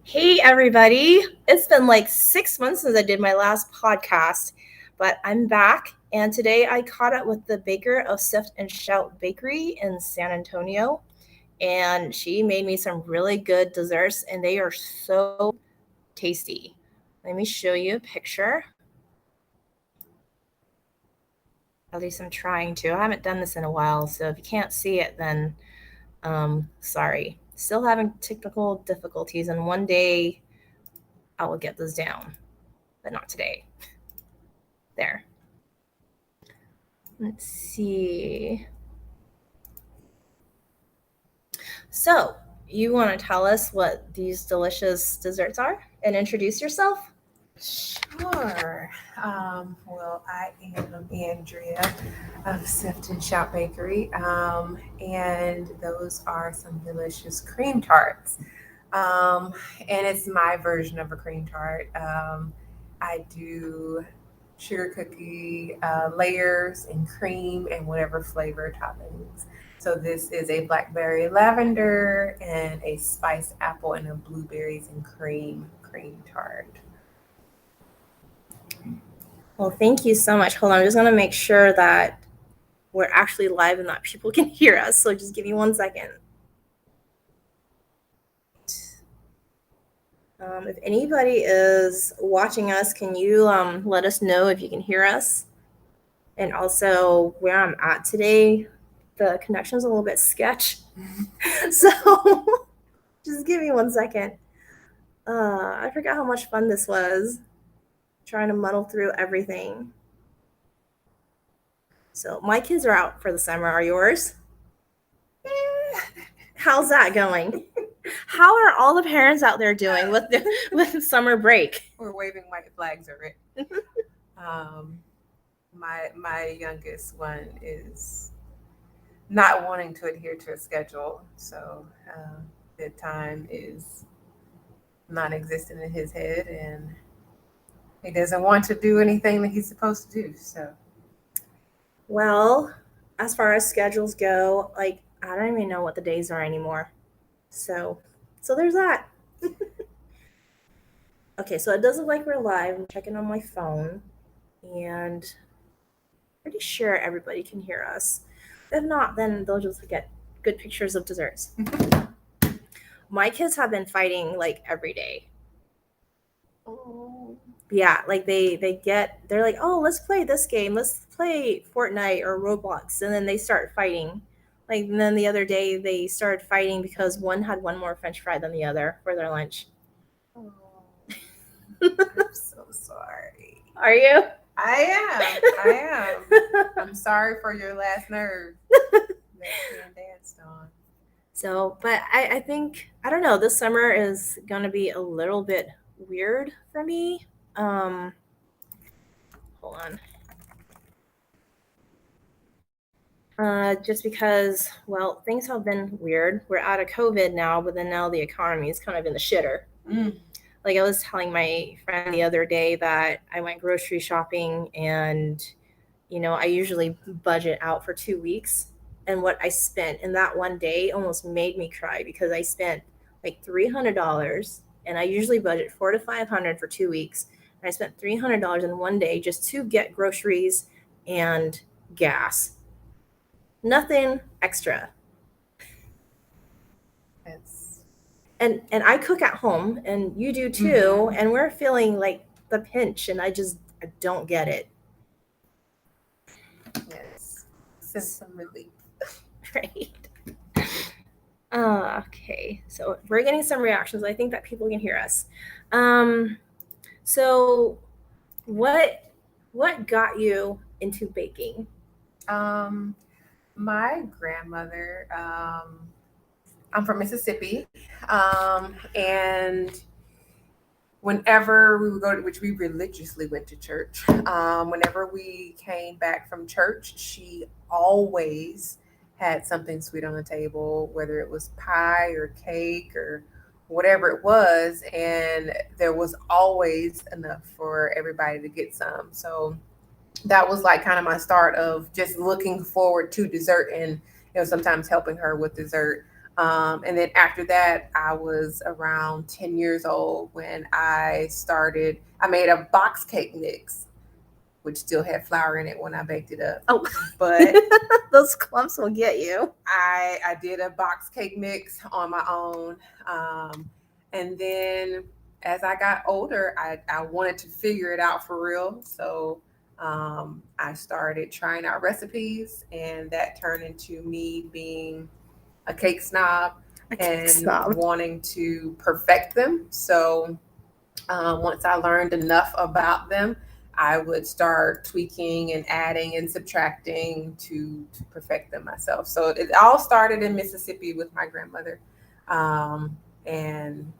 Hey, everybody. It's been like 6 months since I did my last podcast, but I'm back. And today I caught up with the baker of Sift and Shout Bakery in San Antonio. And she made me some really good desserts, and they are so tasty. Let me show you a picture. At least I'm trying to. I haven't done this in a while, so if you can't see it, then sorry. Still having technical difficulties, and one day I will get this down, but not today. There. Let's see. So, you want to tell us what these delicious desserts are and introduce yourself? Sure. Well, I am Andrea of Sift and Shout Bakery, and those are some delicious cream tarts. And it's my version of a cream tart. I do sugar cookie layers and cream and whatever flavor toppings. So this is a blackberry lavender and a spiced apple and a blueberries and cream tart. Well, thank you so much. Hold on, I'm just going to make sure that we're actually live and that people can hear us. So just give me 1 second. If anybody is watching us, can you let us know if you can hear us? And also where I'm at today, the connection's a little bit sketch. So just give me 1 second. I forgot how much fun this was, trying to muddle through everything. So my kids are out for the summer. Are yours? How's that going? How are all the parents out there doing with summer break? We're waving white flags already. My youngest one is not wanting to adhere to a schedule, so the time is non-existent in his head, and he doesn't want to do anything that he's supposed to do. So, well, as far as schedules go, like I don't even know what the days are anymore. So there's that. Okay, so it does look like we're live. I'm checking on my phone, and pretty sure everybody can hear us. If not, then they'll just get good pictures of desserts. My kids have been fighting like every day. oh, Yeah, like they're like, oh, let's play this game, let's play Fortnite or Roblox, and then they start fighting. Like, and then the other day they started fighting because one had one more French fry than the other for their lunch. I'm so sorry. Are you? I am. I'm sorry for your last nerve that's being danced on. So, but I think, I don't know, this summer is gonna be a little bit weird for me. Hold on. Just because, well, things have been weird. We're out of COVID now, but then now the economy is kind of in the shitter. Like I was telling my friend the other day that I went grocery shopping, and I usually budget out for 2 weeks, and what I spent in that one day almost made me cry because I spent like $300, and I usually budget 400 to 500 for 2 weeks, and I spent $300 in one day just to get groceries and gas. Nothing extra. It's And I cook at home, and you do too, and we're feeling like the pinch, and I don't get it. yes, send some relief. Right. Okay, so we're getting some reactions. I think that people can hear us. So what got you into baking? My grandmother, I'm from Mississippi, and whenever we would go to, which we religiously went to church, whenever we came back from church, she always had something sweet on the table, whether it was pie or cake or whatever it was, and there was always enough for everybody to get some. So that was like kind of my start of just looking forward to dessert and sometimes helping her with dessert. And then after that, I was around 10 years old when I made a box cake mix, which still had flour in it when I baked it up. Oh, but those clumps will get you. I did a box cake mix on my own. And then as I got older, I wanted to figure it out for real. So I started trying out recipes, and that turned into me being a cake snob wanting to perfect them. So once I learned enough about them, I would start tweaking and adding and subtracting to perfect them myself. So it all started in Mississippi with my grandmother. And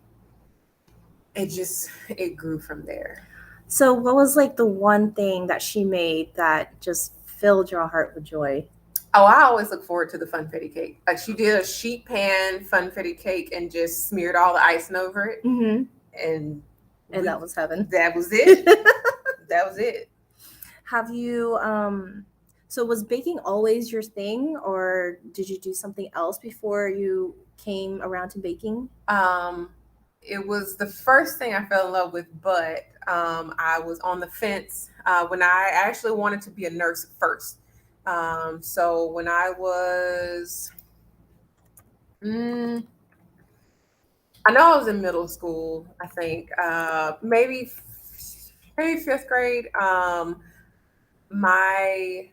it grew from there. So what was like the one thing that she made that just filled your heart with joy? Oh, I always look forward to the funfetti cake. Like, she did a sheet pan funfetti cake and just smeared all the icing over it. Mm-hmm. And that was heaven. That was it. That was it. Have you, so was baking always your thing, or did you do something else before you came around to baking? It was the first thing I fell in love with, but I was on the fence when I actually wanted to be a nurse first. So when I was, I know I was in middle school, I think, maybe fifth grade. My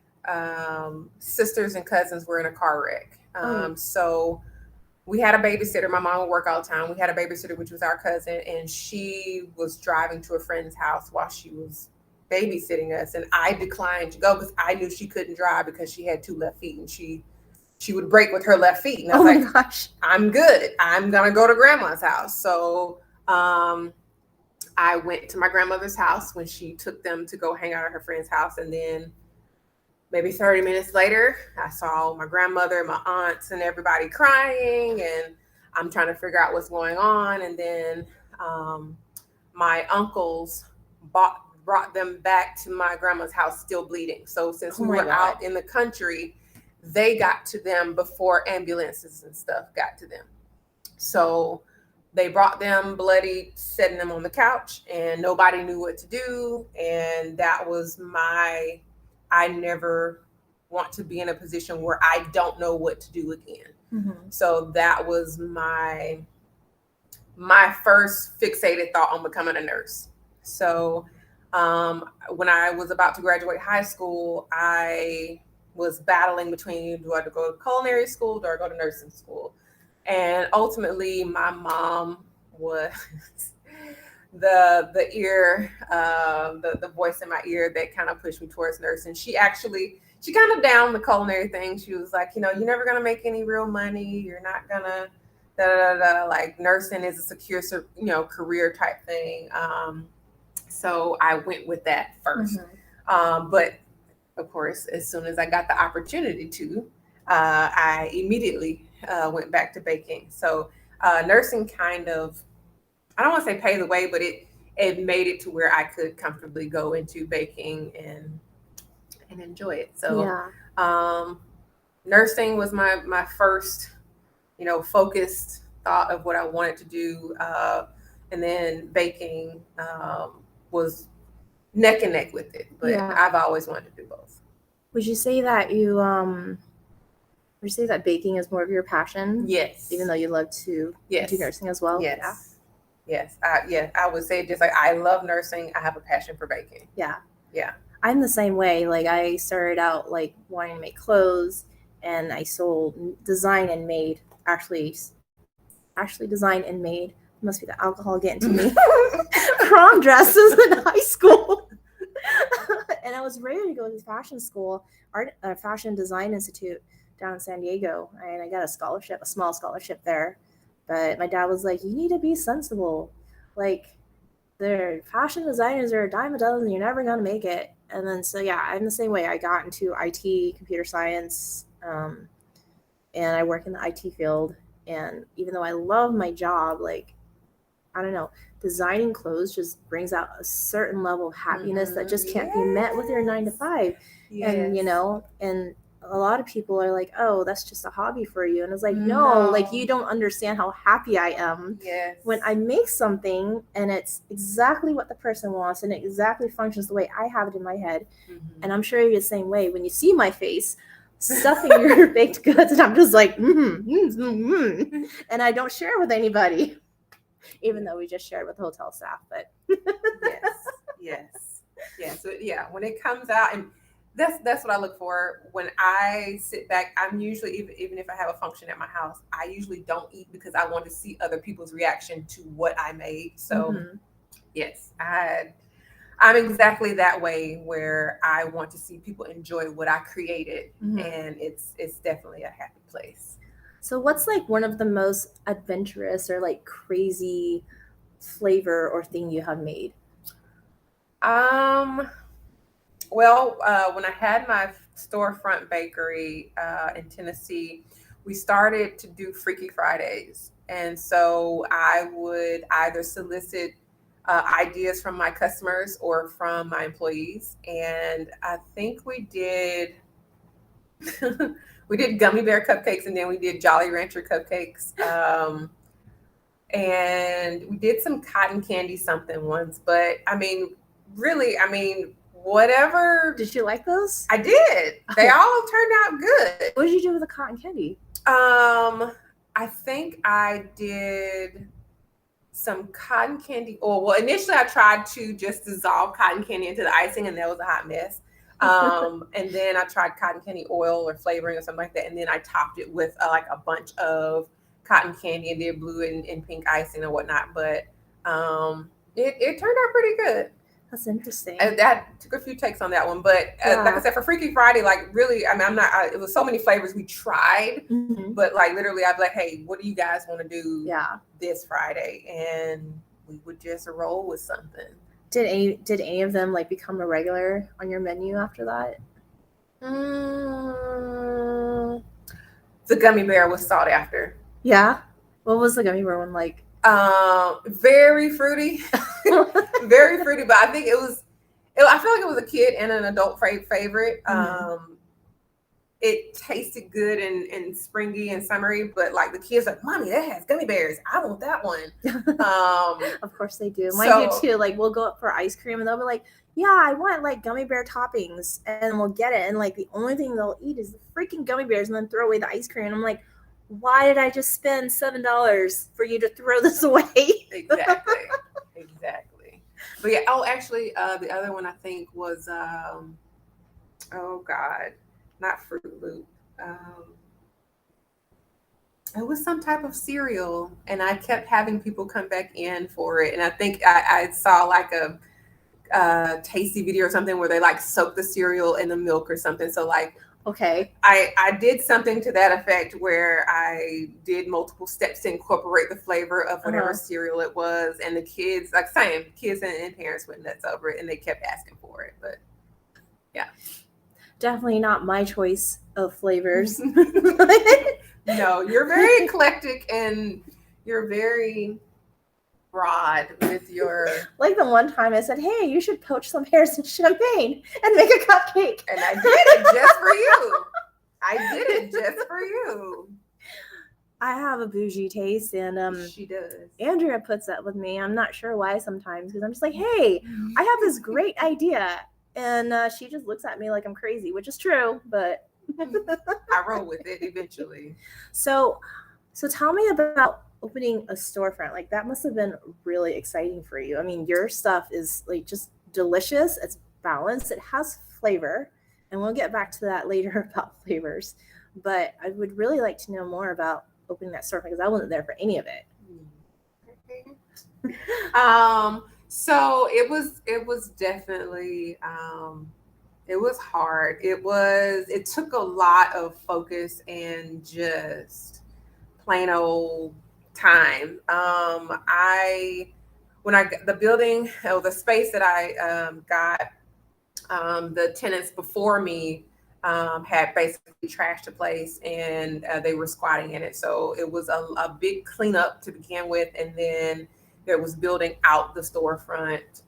sisters and cousins were in a car wreck. So we had a babysitter. My mom would work all the time. We had a babysitter, which was our cousin, and she was driving to a friend's house while she was babysitting us. And I declined to go because I knew she couldn't drive because she had 2 left feet, and she would brake with her left feet. And I was gosh, I'm good. I'm going to go to grandma's house. So I went to my grandmother's house when she took them to go hang out at her friend's house. And then maybe 30 minutes later, I saw my grandmother, my aunts, and everybody crying. And I'm trying to figure out what's going on. And then my uncles brought them back to my grandma's house still bleeding. So since we were out in the country, they got to them before ambulances and stuff got to them. So they brought them bloody, setting them on the couch, and nobody knew what to do. And that was I never want to be in a position where I don't know what to do again. Mm-hmm. So that was my first fixated thought on becoming a nurse. So when I was about to graduate high school, I was battling between, do I go to culinary school, do I go to nursing school? And ultimately, my mom was the voice in my ear that kind of pushed me towards nursing. She kind of downed the culinary thing. She was like, you're never going to make any real money. You're not going to, like, nursing is a secure, career type thing. So I went with that first. Mm-hmm. But of course, as soon as I got the opportunity to, I immediately went back to baking. So nursing kind of, I don't want to say paved the way, but it made it to where I could comfortably go into baking and enjoy it. So nursing was my first, focused thought of what I wanted to do. And then baking was neck and neck with it, but I've always wanted to do both. Would you say that baking is more of your passion? Yes. Even though you love to do nursing as well? Yes. Yes. I would say just like I love nursing, I have a passion for baking. Yeah. Yeah. I'm the same way. Like, I started out like wanting to make clothes, and I sold, design and made, actually designed and made. Must be the alcohol getting to me. Prom dresses in high school. And I was ready to go to fashion school, fashion design institute down in San Diego. And I got a small scholarship there. But my dad was like, you need to be sensible. Like, the fashion designers are a dime a dozen, you're never going to make it. And then, so I'm the same way. I got into IT, computer science, and I work in the IT field. And even though I love my job, like, I don't know, designing clothes just brings out a certain level of happiness that just can't be met with your 9 to 5. Yes. And, and a lot of people are like, oh, that's just a hobby for you. And it's like, no, like you don't understand how happy I am when I make something and it's exactly what the person wants and it exactly functions the way I have it in my head. And I'm sure you're the same way when you see my face stuffing your baked goods and I'm just like, and I don't share with anybody, even though we just shared with the hotel staff. But yes. So yeah, when it comes out, and that's what I look for when I sit back. I'm usually, even if I have a function at my house, I usually don't eat because I want to see other people's reaction to what I made. So yes, I'm exactly that way, where I want to see people enjoy what I created, and it's definitely a happy place. So what's like one of the most adventurous or like crazy flavor or thing you have made? Well, when I had my storefront bakery in Tennessee, we started to do Freaky Fridays. And so I would either solicit ideas from my customers or from my employees. And I think we did we did gummy bear cupcakes, and then we did Jolly Rancher cupcakes. And we did some cotton candy something once. But I mean, really, whatever. Did you like those? I did. They all turned out good. What did you do with the cotton candy? I think I did some cotton candy. Well, initially I tried to just dissolve cotton candy into the icing, and that was a hot mess. And then I tried cotton candy oil or flavoring or something like that. And then I topped it with like a bunch of cotton candy and did blue and pink icing and whatnot. But it turned out pretty good. That's interesting. That took a few takes on that one, but like I said, for Freaky Friday, like really, I'm not. It was so many flavors we tried, but like literally, I'd be like, "Hey, what do you guys want to do this Friday?" And we would just roll with something. Did any of them like become a regular on your menu after that? The gummy bear was sought after. Yeah. What was the gummy bear one like? Very fruity. Very fruity, but I think I feel like it was a kid and an adult favorite. It tasted good and springy and summery, but like the kids like, "Mommy, that has gummy bears. I want that one." Of course they do. Mine do too. Like we'll go up for ice cream and they'll be like, "Yeah, I want like gummy bear toppings," and we'll get it. And like the only thing they'll eat is the freaking gummy bears, and then throw away the ice cream. And I'm like, why did I just spend $7 for you to throw this away? Exactly. But yeah, actually, the other one I think was, not Fruit Loop. It was some type of cereal, and I kept having people come back in for it. And I think I saw like a tasty video or something where they like soak the cereal in the milk or something. So like, okay, I did something to that effect where I did multiple steps to incorporate the flavor of whatever cereal it was, and the kids, like same kids and parents went nuts over it, and they kept asking for it. But yeah, definitely not my choice of flavors. No, you're very eclectic and you're very broad with your. Like the one time I said, "Hey, you should poach some pears in champagne and make a cupcake." And I did it just for you. I have a bougie taste, and she does. Andrea puts that with me. I'm not sure why sometimes, because I'm just like, "Hey, I have this great idea," and she just looks at me like I'm crazy, which is true, but I roll with it eventually. So tell me about opening a storefront. Like that must have been really exciting for you. I mean, your stuff is like just delicious. It's balanced. It has flavor, and we'll get back to that later about flavors. But I would really like to know more about opening that storefront because I wasn't there for any of it. So it was definitely it was hard. It took a lot of focus and just plain old time. When I got the building or the space that I got, the tenants before me had basically trashed the place, and they were squatting in it. So it was a big cleanup to begin with, and then there was building out the storefront.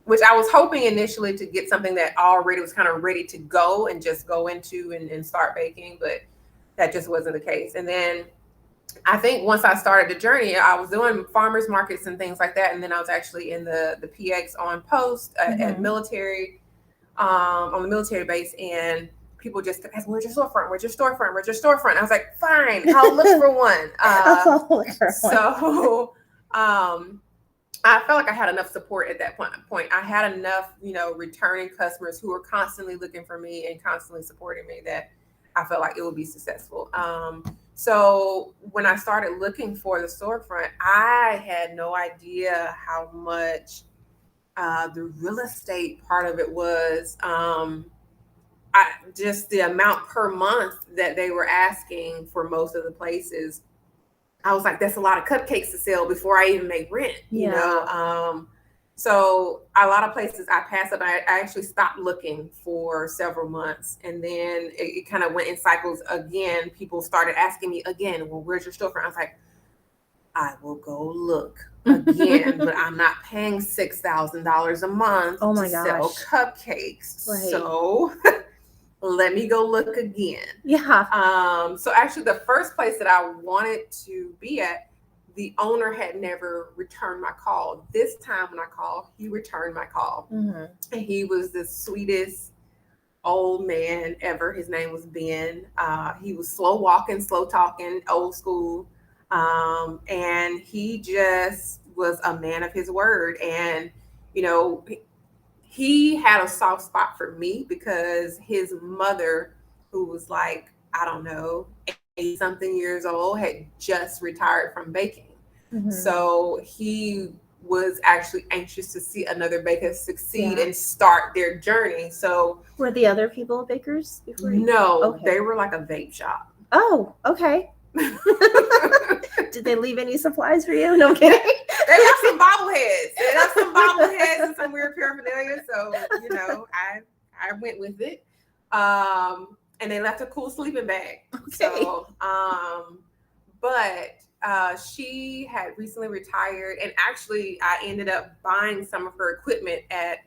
which I was hoping initially to get something that already was kind of ready to go and just go into and start baking, but that just wasn't the case. And then I think once I started the journey, I was doing farmers markets and things like that. And then I was actually in the PX on post at military, on the military base. And people just kept asking, where's your storefront? Where's your storefront? Where's your storefront? I was like, fine, I'll look for one. I'll look for one. So I felt like I had enough support at that point. I had enough, returning customers who were constantly looking for me and constantly supporting me that I felt like it would be successful. So when I started looking for the storefront, I had no idea how much the real estate part of it was. Just the amount per month that they were asking for most of the places. I was like, that's a lot of cupcakes to sell before I even make rent, you know? So a lot of places I passed up. I actually stopped looking for several months. And then it kind of went in cycles again. People started asking me again, well, where's your storefront? I was like, I will go look again, but I'm not paying $6,000 a month to sell cupcakes. Right. So let me go look again. Yeah. So actually the first place that I wanted to be at, the owner had never returned my call. This time when I called, he returned my call. And he was the sweetest old man ever. His name was Ben. He was slow walking, slow talking, old school. And he just was a man of his word. And, he had a soft spot for me because his mother, who was like, I don't know, 80-something years old, had just retired from baking. So he was actually anxious to see another baker succeed and start their journey. So were the other people bakers before you? No, they were like a vape shop. Oh, okay. Did they leave any supplies for you? No, I'm kidding. They left some bobbleheads and some weird paraphernalia. So, I went with it. And they left a cool sleeping bag. Okay. So, but she had recently retired, and actually I ended up buying some of her equipment at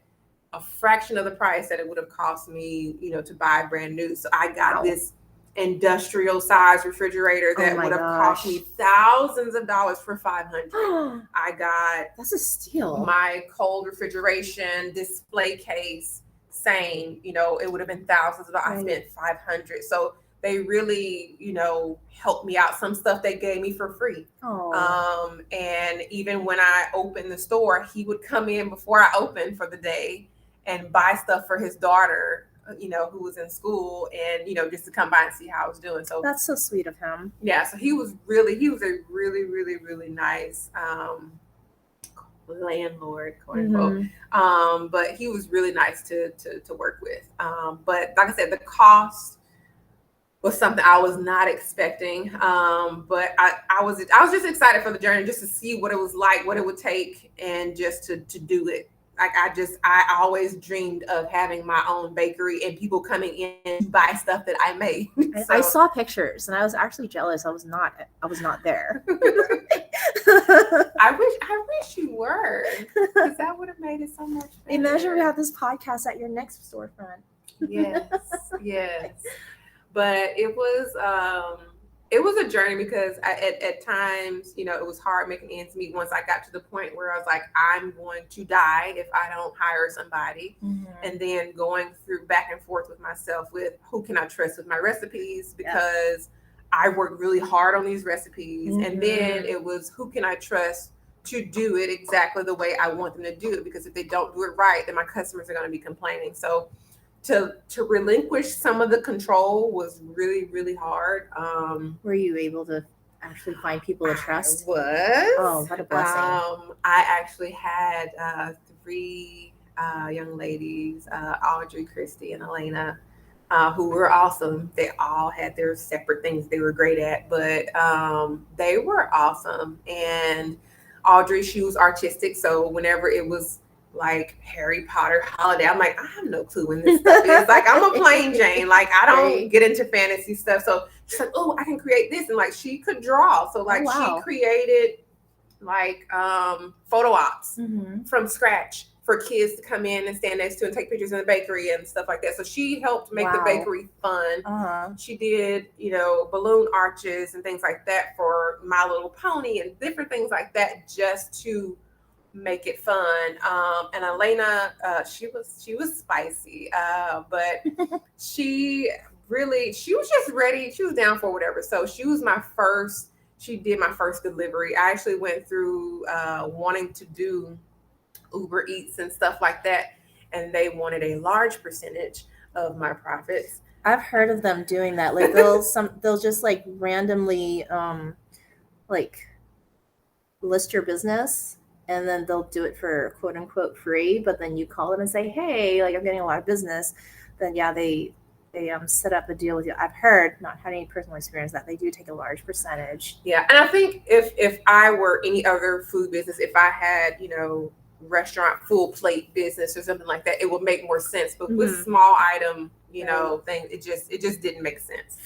a fraction of the price that it would have cost me, to buy brand new. So I got this industrial size refrigerator that would have cost me thousands of dollars for $500. I got that's a steal. My cold refrigeration display case, same, it would have been thousands of dollars. I spent $500. So they really, helped me out. Some stuff they gave me for free. And even when I opened the store, he would come in before I opened for the day and buy stuff for his daughter, who was in school, and, just to come by and see how I was doing. So that's so sweet of him. Yeah. So he was a really, really, really nice landlord, quote unquote. But he was really nice to work with. But like I said, the cost was something I was not expecting. But I was just excited for the journey, just to see what it was like, what it would take, and just to do it. Like I always dreamed of having my own bakery and people coming in to buy stuff that I made. I saw pictures and I was actually jealous. I was not there. I wish you were, because that would have made it so much better. Imagine we have this podcast at your next storefront. Yes. But it was a journey, because at times, it was hard making ends meet once I got to the point where I was like, I'm going to die if I don't hire somebody. And then going through back and forth with myself with who can I trust with my recipes, because I worked really hard on these recipes. And then it was, who can I trust to do it exactly the way I want them to do it? Because if they don't do it right, then my customers are going to be complaining. So to relinquish some of the control was really, really hard. Were you able to actually find people to trust? I was. Oh, what a blessing. I actually had 3 young ladies, Audrey, Christy, and Elena, who were awesome. They all had their separate things they were great at, but they were awesome. And Audrey, she was artistic, so whenever it was like Harry Potter holiday, I'm like, I have no clue when this stuff is. Like, I'm a plain Jane. Like, I don't get into fantasy stuff. So she's like, oh, I can create this. And like, she could draw. So like, she created like photo ops from scratch for kids to come in and stand next to and take pictures in the bakery and stuff like that. So she helped make the bakery fun. She did, balloon arches and things like that for My Little Pony and different things like that, just to make it fun. And Elena, she was spicy, but she was just ready. She was down for whatever. So she did my first delivery. I actually went through wanting to do Uber Eats and stuff like that, and they wanted a large percentage of my profits. I've heard of them doing that. Like they'll just like randomly like list your business, and then they'll do it for quote unquote free, but then you call them and say, hey, like I'm getting a lot of business. Then yeah, they set up a deal with you. I've heard, not had any personal experience, that they do take a large percentage. Yeah, and I think if I were any other food business, if I had, restaurant full plate business or something like that, it would make more sense. But with small item, things, it just didn't make sense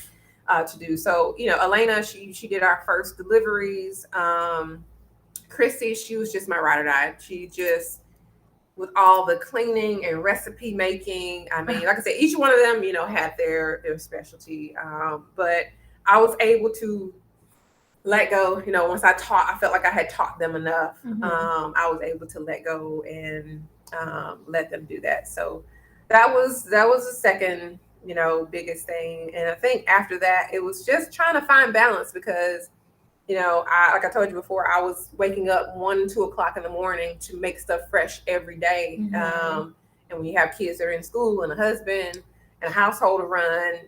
to do. So, Elena, she did our first deliveries. Chrissy, she was just my ride or die. She just, with all the cleaning and recipe making, I mean, like I said, each one of them, had their specialty. But I was able to let go, once I felt like I had taught them enough. I was able to let go and let them do that. So that was the second, biggest thing. And I think after that, it was just trying to find balance because, like I told you before, I was waking up 1, 2 o'clock in the morning to make stuff fresh every day. And when you have kids that are in school and a husband and a household to run,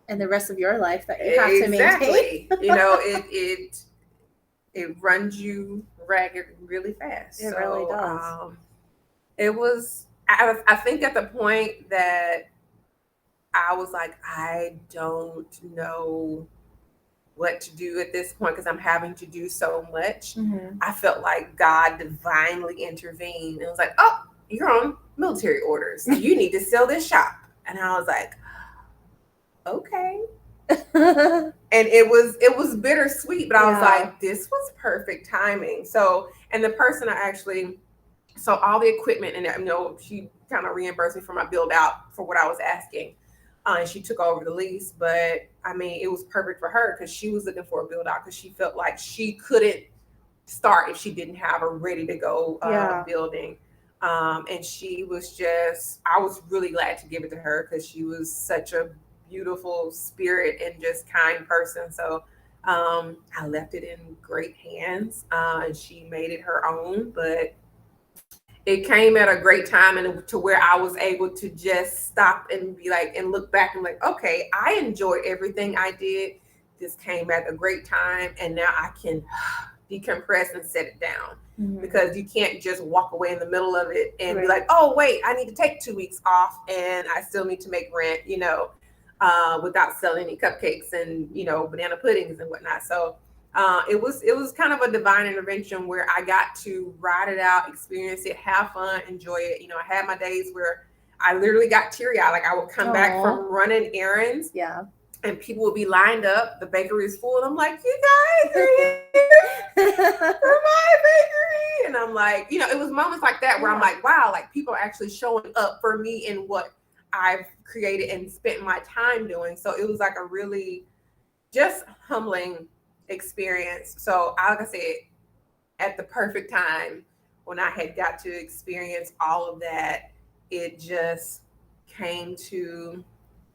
and the rest of your life that you have to maintain. It runs you ragged really fast. It really does. It was, I think at the point that I was like, I don't know what to do at this point because I'm having to do so much. I felt like God divinely intervened and was like, oh, you're on military orders. You need to sell this shop. And I was like, okay. And it was bittersweet, but I was like, this was perfect timing. So, and the person so all the equipment and she kind of reimbursed me for my build out for what I was asking. And she took over the lease, but I mean, it was perfect for her because she was looking for a build out because she felt like she couldn't start if she didn't have a ready to go building. And she was I was really glad to give it to her because she was such a beautiful spirit and just kind person. So I left it in great hands and she made it her own, but it came at a great time and to where I was able to just stop and be like, and look back and like, okay, I enjoyed everything I did. This came at a great time. And now I can decompress and set it down because you can't just walk away in the middle of it and be like, oh, wait, I need to take 2 weeks off and I still need to make rent, without selling any cupcakes and, banana puddings and whatnot. So it was kind of a divine intervention where I got to ride it out, experience it, have fun, enjoy it. I had my days where I literally got teary-eyed. Like I would come back from running errands. Yeah. And people would be lined up. The bakery is full. And I'm like, you guys are here for my bakery. And I'm like, it was moments like that where I'm like, wow, like people are actually showing up for me in what I've created and spent my time doing. So it was like a really just humbling experience. So like I said, at the perfect time when I had got to experience all of that, it just came to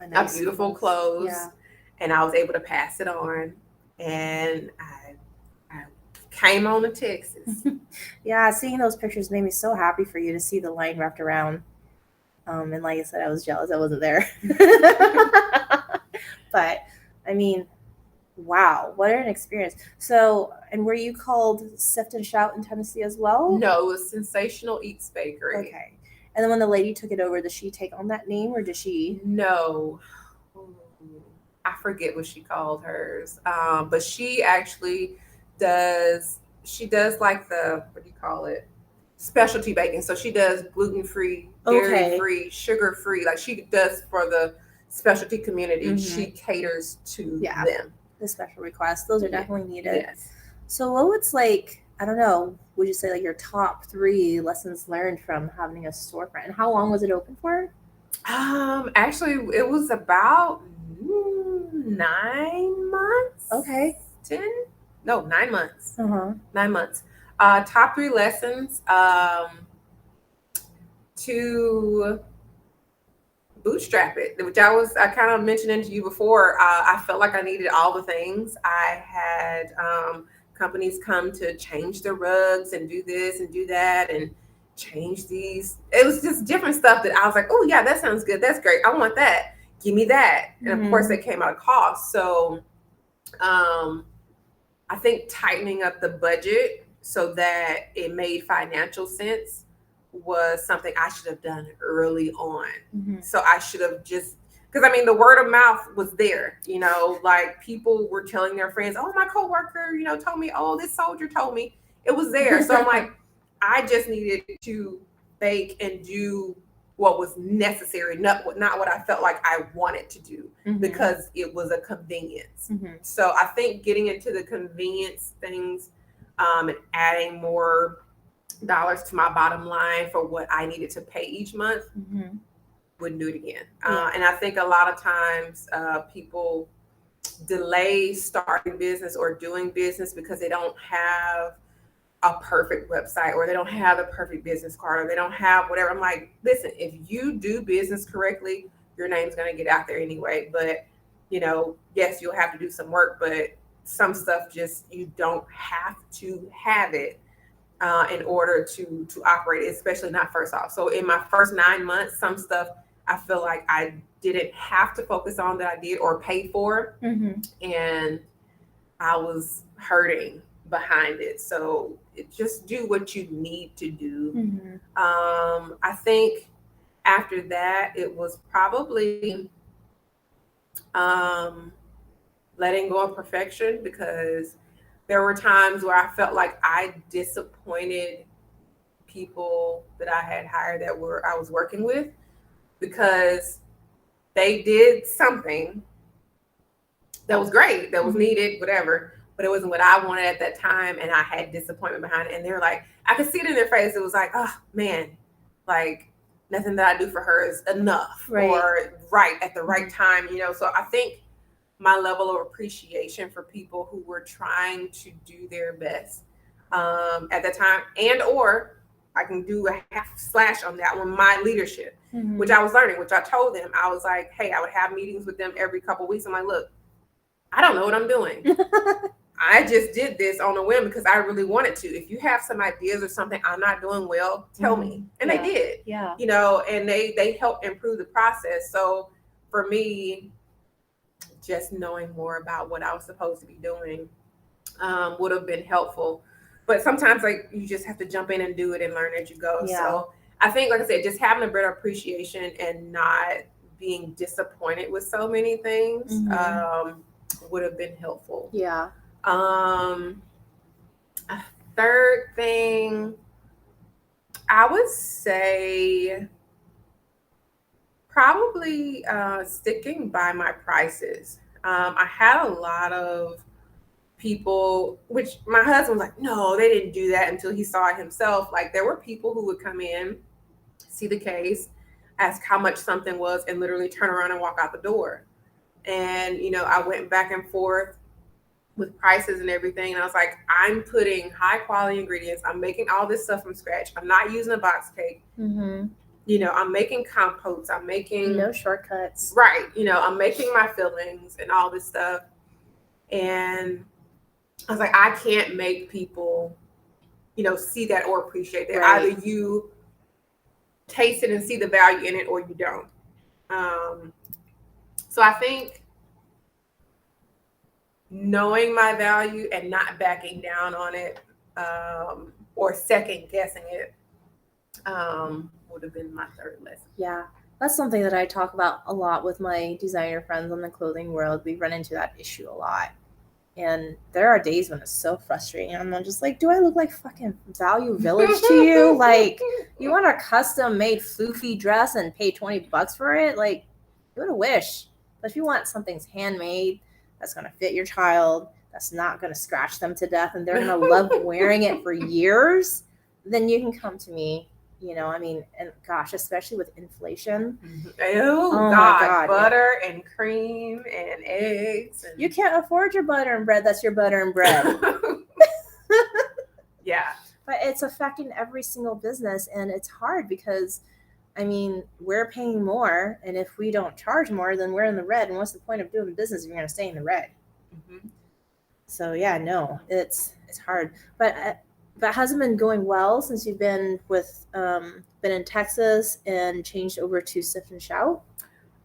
a beautiful close. And I was able to pass it on and I came on to Texas. Yeah, seeing those pictures made me so happy for you to see the line wrapped around. And like I said, I was jealous I wasn't there. But I mean, wow, what an experience. So, and were you called Sift and Shout in Tennessee as well? No, it was Sensational Eats Bakery. Okay. And then when the lady took it over, did she take on that name or did she? No. I forget what she called hers. But she actually does like the, what do you call it? Specialty baking. So she does gluten-free, dairy-free, sugar-free. Like she does for the specialty community. She caters to them. The special requests. Those are definitely needed. Yes. So what was like I don't know, would you say like your top 3 lessons learned from having a storefront? And how long was it open for? Actually, it was about 9 months. Okay. 10? No, 9 months. Uh-huh. 9 months. Top 3 lessons. To bootstrap it, which I kind of mentioned to you before. I felt like I needed all the things. I had companies come to change the rugs and do this and do that and change these. It was just different stuff that I was like, oh yeah, that sounds good. That's great. I want that. Give me that. And of course, it came out of cost. So I think tightening up the budget so that it made financial sense was something I should have done early on. So I should have just, because I mean, the word of mouth was there, like people were telling their friends, oh, my coworker, told me, oh, this soldier told me. It was there. So I'm like, I just needed to bake and do what was necessary, not what I felt like I wanted to do, because it was a convenience. So I think getting into the convenience things and adding more dollars to my bottom line for what I needed to pay each month, wouldn't do it again. And I think a lot of times people delay starting business or doing business because they don't have a perfect website, or they don't have the perfect business card, or they don't have whatever. I'm like, listen, if you do business correctly, your name's going to get out there anyway. But, yes, you'll have to do some work, but some stuff just, you don't have to have it in order to operate, especially not first off. So in my first 9 months, some stuff I feel like I didn't have to focus on that I did or pay for. And I was hurting behind it. So just do what you need to do. I think after that, it was probably letting go of perfection, because there were times where I felt like I disappointed people that I had hired I was working with, because they did something that was great, that was needed, whatever, but it wasn't what I wanted at that time, and I had disappointment behind it. And they were like, I could see it in their face. It was like, oh man, like nothing that I do for her is enough, or right at the right time, So I think my level of appreciation for people who were trying to do their best at that time, and or I can do a half slash on that one, my leadership, which I was learning, which I told them. I was like, hey, I would have meetings with them every couple of weeks. I'm like, look, I don't know what I'm doing. I just did this on a whim because I really wanted to. If you have some ideas or something I'm not doing well, tell me. And they did, and they helped improve the process. So for me, just knowing more about what I was supposed to be doing would have been helpful. But sometimes you just have to jump in and do it and learn as you go. So I think, like I said, just having a better appreciation and not being disappointed with so many things would have been helpful. A third thing, I would say probably sticking by my prices. I had a lot of people, which my husband was like, no, they didn't do that until he saw it himself. Like, there were people who would come in, see the case, ask how much something was, and literally turn around and walk out the door. And, I went back and forth with prices and everything. And I was like, I'm putting high quality ingredients. I'm making all this stuff from scratch. I'm not using a box cake. I'm making compotes. I'm making no shortcuts. Right. I'm making my fillings and all this stuff. And I was like, I can't make people, see that or appreciate that. Either you taste it and see the value in it, or you don't. So I think knowing my value and not backing down on it, or second guessing it, would have been my third lesson. Yeah, that's something that I talk about a lot with my designer friends in the clothing world. We run into that issue a lot. And there are days when it's so frustrating. I'm just like, do I look like fucking Value Village to you? Like, you want a custom made floofy dress and pay $20 for it? Like, give it a wish. But if you want something's handmade, that's going to fit your child, that's not going to scratch them to death and they're going to love wearing it for years, then you can come to me. I mean, and gosh, especially with inflation. Oh my God, butter and cream and eggs. And... You can't afford your butter and bread. That's your butter and bread. Yeah. But it's affecting every single business, and it's hard because, I mean, we're paying more, and if we don't charge more, then we're in the red. And what's the point of doing business if you're going to stay in the red? Mm-hmm. So yeah, no, it's hard. But has it been going well since you've been been in Texas and changed over to Sift and Shout?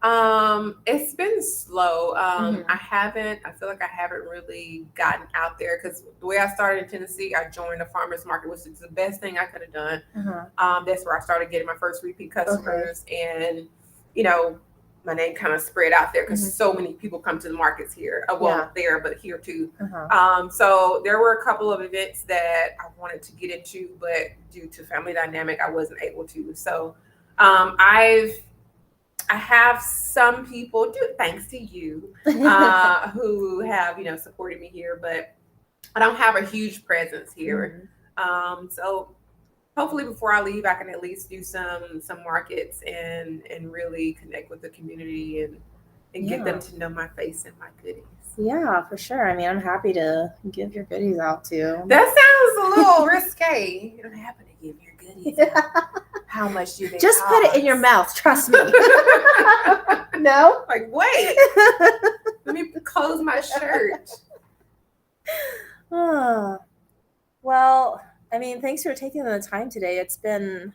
It's been slow. I feel like I haven't really gotten out there because the way I started in Tennessee, I joined a farmer's market, which is the best thing I could have done. That's where I started getting my first repeat customers. And, my name kind of spread out there because so many people come to the markets here. There, but here too. So there were a couple of events that I wanted to get into, but due to family dynamic, I wasn't able to. So I have some people, thanks to you, who have, supported me here, but I don't have a huge presence here. So hopefully before I leave, I can at least do some markets and really connect with the community and get them to know my face and my goodies. Yeah, for sure. I mean, I'm happy to give your goodies out too. That sounds a little risque. I'm happy to give your goodies out. How much do they just cost? Put it in your mouth, trust me. No? Like, wait. Let me close my shirt. Well, I mean, thanks for taking the time today. It's been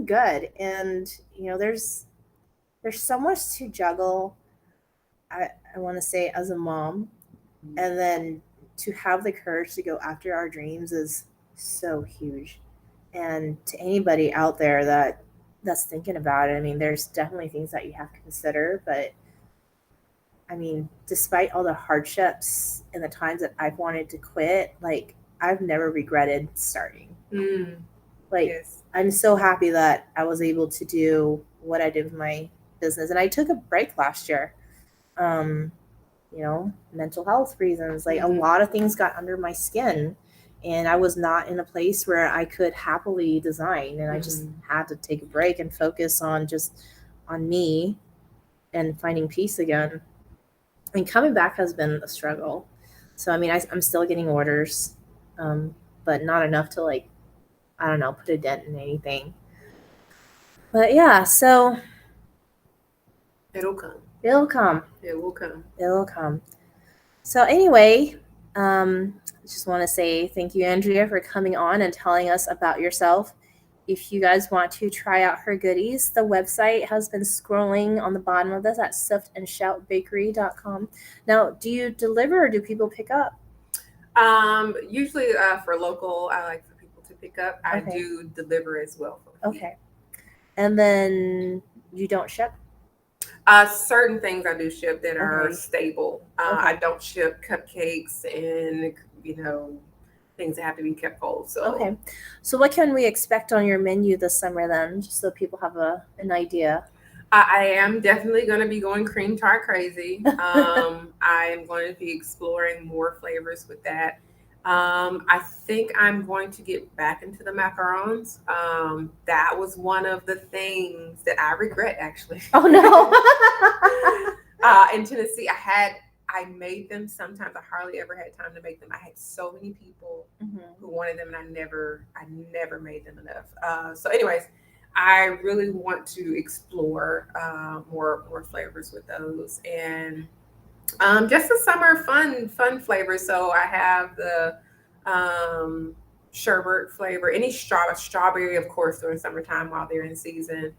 good. And, there's so much to juggle. I want to say as a mom, and then to have the courage to go after our dreams is so huge. And to anybody out there that's thinking about it, I mean, there's definitely things that you have to consider. But I mean, despite all the hardships and the times that I've wanted to quit, like, I've never regretted starting. Yes. I'm so happy that I was able to do what I did with my business. And I took a break last year. Mental health reasons. Like, a lot of things got under my skin. And I was not in a place where I could happily design. And I just had to take a break and focus on me and finding peace again. And coming back has been a struggle. So, I mean, I'm still getting orders, but not enough to, like, I don't know, put a dent in anything. But yeah, so. It'll come. It will come. It will come. It will come. So anyway, just want to say thank you, Andrea, for coming on and telling us about yourself. If you guys want to try out her goodies, the website has been scrolling on the bottom of this at siftandshoutbakery.com. Now, do you deliver or do people pick up? Usually for local, I like for people to pick up. I do deliver as well. Okay. And then you don't ship? Certain things I do ship that are stable. I don't ship cupcakes and, things that have to be kept cold. So So what can we expect on your menu this summer then, just so people have an idea? I am definitely going to be going cream tart crazy. I am going to be exploring more flavors with that. I think I'm going to get back into the macarons. That was one of the things that I regret, actually. Oh no. In Tennessee, I made them. Sometimes I hardly ever had time to make them. I had so many people who wanted them, and I never made them enough. So anyways, I really want to explore more flavors with those, and just a summer fun flavor. So I have the sherbet flavor, any strawberry, of course, during summertime while they're in season.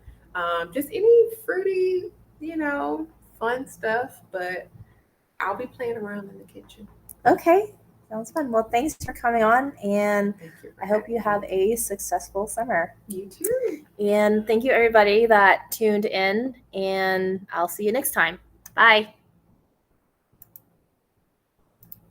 Just any fruity, fun stuff. But I'll be playing around in the kitchen. Okay, sounds fun. Well, thanks for coming on, and I hope you have a successful summer. You too. And thank you, everybody that tuned in, and I'll see you next time. Bye.